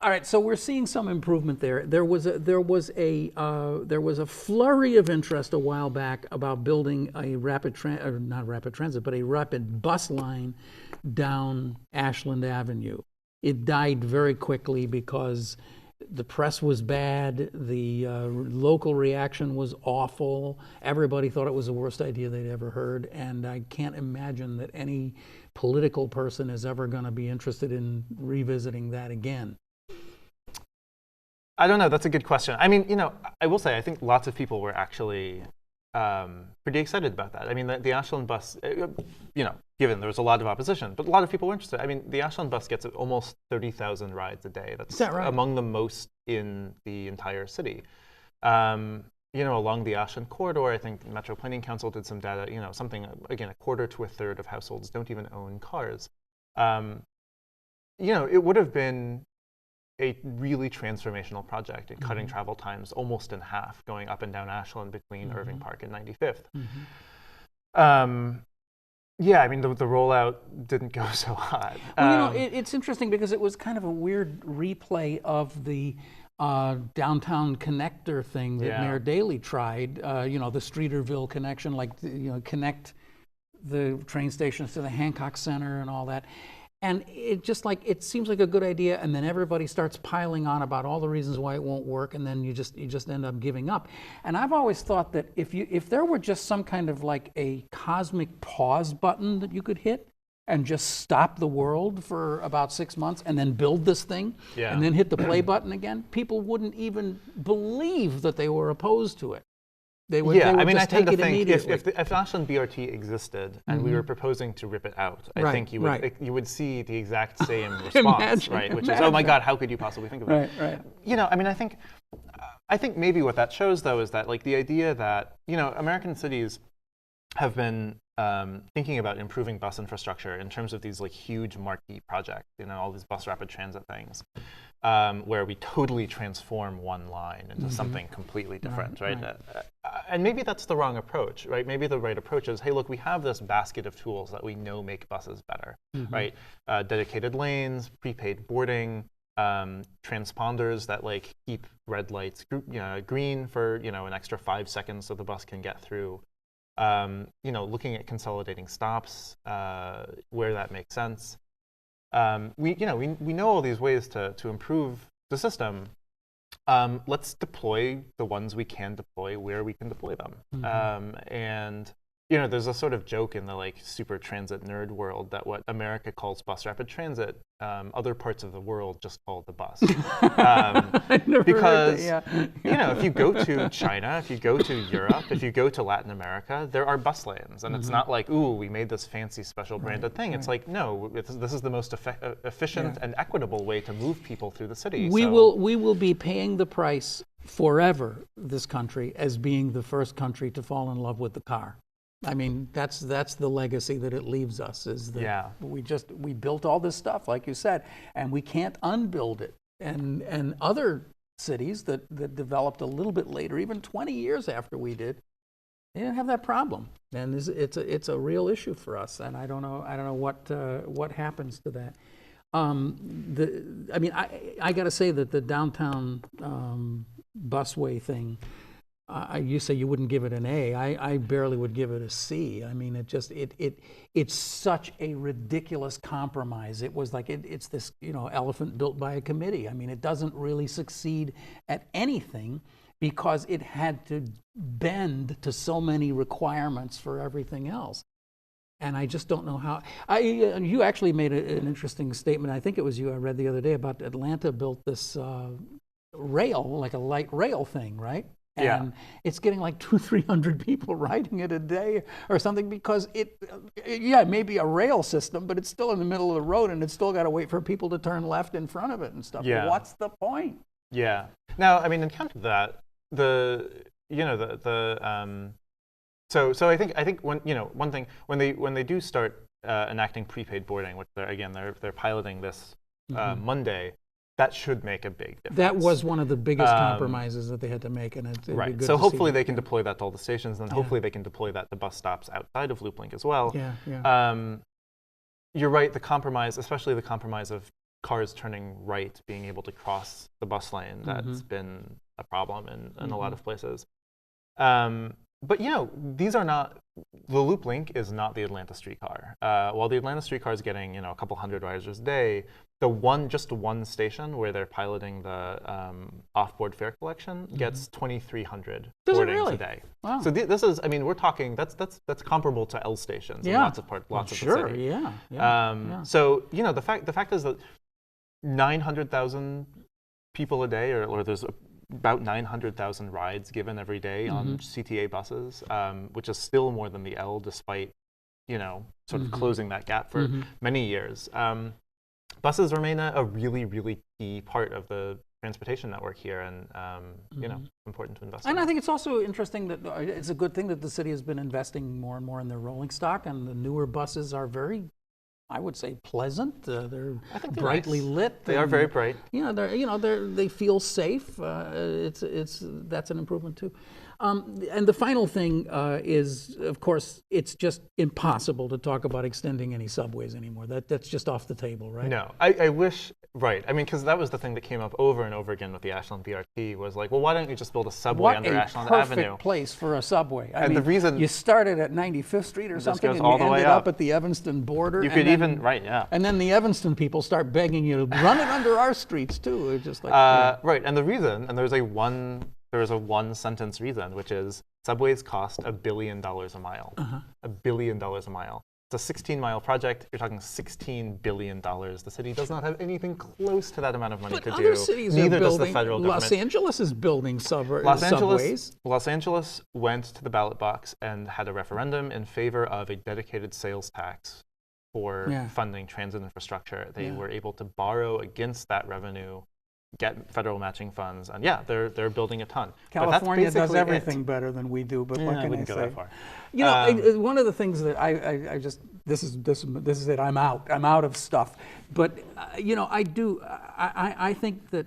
all right. So we're seeing some improvement there. There was a flurry of interest a while back about building a rapid bus line down Ashland Avenue. It died very quickly because the press was bad, the local reaction was awful, everybody thought it was the worst idea they'd ever heard, and I can't imagine that any political person is ever going to be interested in revisiting that again. I don't know, that's a good question. I mean, I will say, I think lots of people were actually pretty excited about that. I mean, the Ashland bus, given there was a lot of opposition, but a lot of people were interested. I mean, the Ashland bus gets almost 30,000 rides a day. That's right? Among the most in the entire city. Along the Ashland corridor, I think the Metro Planning Council did some data, something, again, a quarter to a third of households don't even own cars. It would have been a really transformational project in cutting travel times almost in half, going up and down Ashland between Irving Park and 95th. I mean, the rollout didn't go so hot. Well, it's interesting because it was kind of a weird replay of the downtown connector thing that Mayor Daley tried, the Streeterville connection, connect the train stations to the Hancock Center and all that. And it seems like a good idea, and then everybody starts piling on about all the reasons why it won't work, and then you just end up giving up. And I've always thought that if there were just some kind of like a cosmic pause button that you could hit and just stop the world for about 6 months and then build this thing and then hit the play button again, people wouldn't even believe that they were opposed to it. They would I tend to think if Ashland BRT existed and we were proposing to rip it out, I think you would see the exact same response, which is, oh my God, how could you possibly think of it? Right. I think maybe what that shows though is that the idea that American cities have been thinking about improving bus infrastructure in terms of these huge marquee projects, all these bus rapid transit things, where we totally transform one line into something completely different, right? And maybe that's the wrong approach, right? Maybe the right approach is, hey, look, we have this basket of tools that we know make buses better, right? Dedicated lanes, prepaid boarding, transponders that keep red lights green for an extra 5 seconds so the bus can get through. Looking at consolidating stops where that makes sense. We know all these ways to improve the system, let's deploy the ones we can deploy where we can deploy them. And there's a sort of joke in the like super transit nerd world that what America calls bus rapid transit, other parts of the world just call the bus. Because if you go to China, if you go to Europe, if you go to Latin America, there are bus lanes, and it's not like, ooh, we made this fancy special branded thing. It's like, no, this is the most efficient and equitable way to move people through the city. We will be paying the price forever, this country, as being the first country to fall in love with the car. I mean, that's the legacy that it leaves us, is that we built all this stuff, like you said, and we can't unbuild it. And other cities that developed a little bit later, even 20 years after we did, they didn't have that problem. And it's a real issue for us. And I don't know what happens to that. I got to say that the downtown busway thing. You say you wouldn't give it an A. I barely would give it a C. I mean, it's such a ridiculous compromise. It was like it's this elephant built by a committee. I mean, it doesn't really succeed at anything because it had to bend to so many requirements for everything else. And I just don't know how. You actually made an interesting statement. I think it was you I read the other day about Atlanta built this rail, like a light rail thing, right? And it's getting like 200-300 people riding it a day or something because it may be a rail system, but it's still in the middle of the road and it's still got to wait for people to turn left in front of it and stuff. Yeah. What's the point? Yeah. Now, I mean, in counter to that, so I think one thing when they do start enacting prepaid boarding, which they're piloting this Monday. That should make a big difference. That was one of the biggest compromises that they had to make, and it'd be good So to hopefully see they can deploy that to all the stations, and hopefully they can deploy that to bus stops outside of Loop Link as well. You're right. The compromise, especially the compromise of cars turning right, being able to cross the bus lane, that's been a problem in a lot of places. But these are not. The Loop Link is not the Atlanta streetcar. While the Atlanta streetcar is getting a couple hundred riders a day, just one station where they're piloting the off-board fare collection gets 2,300 boardings a day. Wow. So this is, we're talking that's comparable to L stations in lots of the city. So the fact is that 900,000 people a day, or there's about 900,000 rides given every day on CTA buses, which is still more than the L, despite sort of closing that gap for many years. Buses remain a really, really key part of the transportation network here, and important to invest in. And I think it's also interesting that it's a good thing that the city has been investing more and more in their rolling stock, and the newer buses are very, I would say, pleasant. They're brightly lit. They are very bright. They feel safe. That's an improvement too. And the final thing is, of course, it's just impossible to talk about extending any subways anymore. That's just off the table, right? No, I wish, right. Because that was the thing that came up over and over again with the Ashland BRT was like, well, why don't you just build a subway under Ashland Avenue? What a perfect place for a subway. I mean, the reason you started at 95th Street or something, and you ended up at the Evanston border. You could even, right, yeah. And then the Evanston people start begging you to run it under our streets too. It's just like right, and the reason, and there's a one-sentence reason, which is subways cost $1 billion a mile. $1 billion a mile. It's a 16-mile project. You're talking $16 billion. The city does not have anything close to that amount of money to do. But other cities Neither are building. Does the federal government. Los Angeles is building subways. Los Angeles went to the ballot box and had a referendum in favor of a dedicated sales tax for funding transit infrastructure. They were able to borrow against that revenue, get federal matching funds, and they're building a ton. California does everything better than we do, but what can I say? Go that far. One of the things that I just this is it. I'm out of stuff. But I think that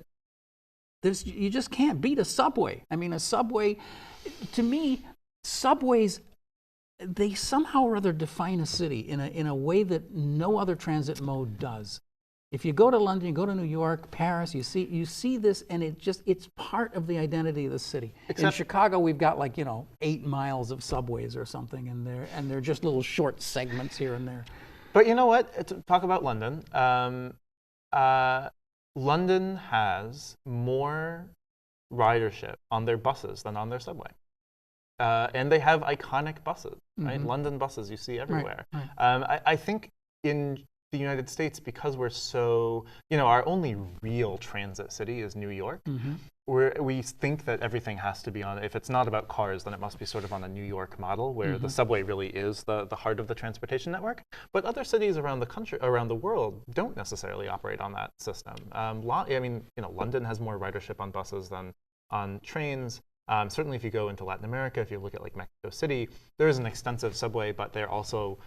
you just can't beat a subway. I mean, a subway, to me, subways, they somehow or other define a city in a way that no other transit mode does. If you go to London, you go to New York, Paris, you see this, and it's part of the identity of the city. In Chicago, we've got 8 miles of subways or something, and they're just little short segments here and there. But you know what? Talk about London. London has more ridership on their buses than on their subway. And they have iconic buses, right? London buses you see everywhere. Right. I think in the United States, because we're so, our only real transit city is New York, we think that everything has to be on, if it's not about cars, then it must be sort of on a New York model, where the subway really is the heart of the transportation network. But other cities around the country, around the world, don't necessarily operate on that system. London has more ridership on buses than on trains. Certainly if you go into Latin America, if you look at like Mexico City, there is an extensive subway, but they're also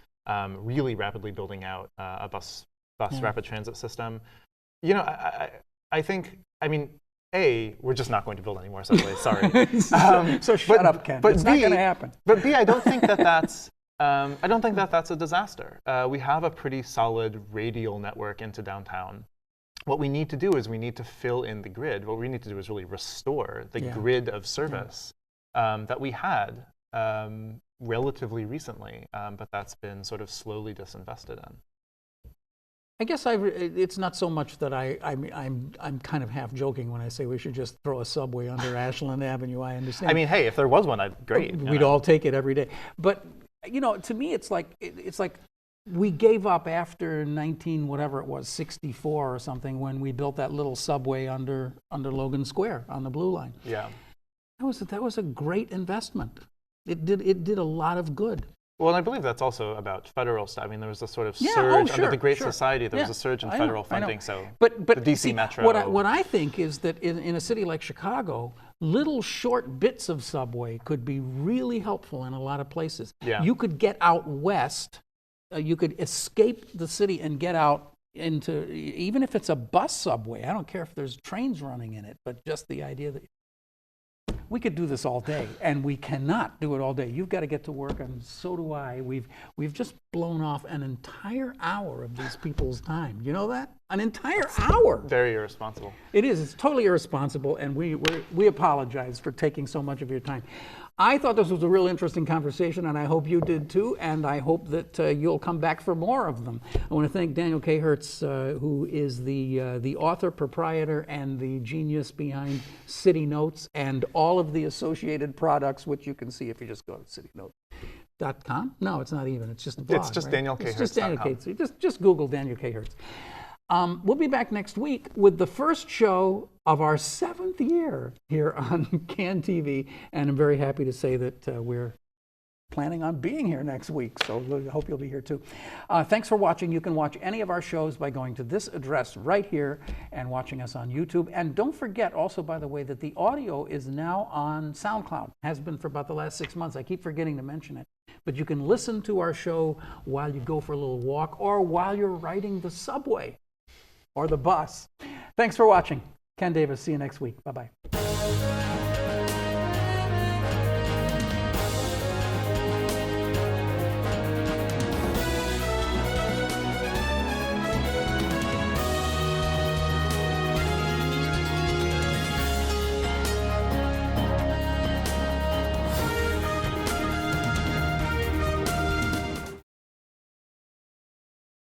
really rapidly building out a bus rapid transit system. I think, we're just not going to build any more subways, sorry. So shut up, Ken. It's not going to happen. But B, I don't think that that's a disaster. We have a pretty solid radial network into downtown. What we need to do is we need to fill in the grid. What we need to do is really restore the grid of service that we had relatively recently, but that's been sort of slowly disinvested in. I guess it's not so much that I'm kind of half joking when I say we should just throw a subway under Ashland Avenue. I understand. Hey, if there was one, great. We'd all take it every day. But to me, it's like we gave up after 64 or something when we built that little subway under Logan Square on the Blue Line. Yeah, that was a great investment. It did a lot of good. Well, and I believe that's also about federal stuff. There was a sort of surge under the Great Society. There was a surge in federal funding. So, but the DC Metro. What I think is that in a city like Chicago, little short bits of subway could be really helpful in a lot of places. Yeah. You could get out west. You could escape the city and get out into, even if it's a bus subway. I don't care if there's trains running in it, but just the idea that we could do this all day, and we cannot do it all day. You've got to get to work, and so do I. We've just blown off an entire hour of these people's time. You know that? An entire hour. Very irresponsible. It is. It's totally irresponsible, and we apologize for taking so much of your time. I thought this was a real interesting conversation, and I hope you did too, and I hope that you'll come back for more of them. I want to thank Daniel Kay Hertz, who is the author, proprietor, and the genius behind City Notes and all of the associated products, which you can see if you just go to citynotes.com. No, it's not even. It's just a blog. It's just right? DanielKayHertz.com. It's just Daniel Kay. So just Google Daniel Kay Hertz. We'll be back next week with the first show of our 7th year here on CAN TV, and I'm very happy to say that we're planning on being here next week, so I hope you'll be here too. Thanks for watching. You can watch any of our shows by going to this address right here and watching us on YouTube. And don't forget also, by the way, that the audio is now on SoundCloud. Has been for about the last 6 months. I keep forgetting to mention it. But you can listen to our show while you go for a little walk or while you're riding the subway or the bus. Thanks for watching. Ken Davis, see you next week. Bye-bye.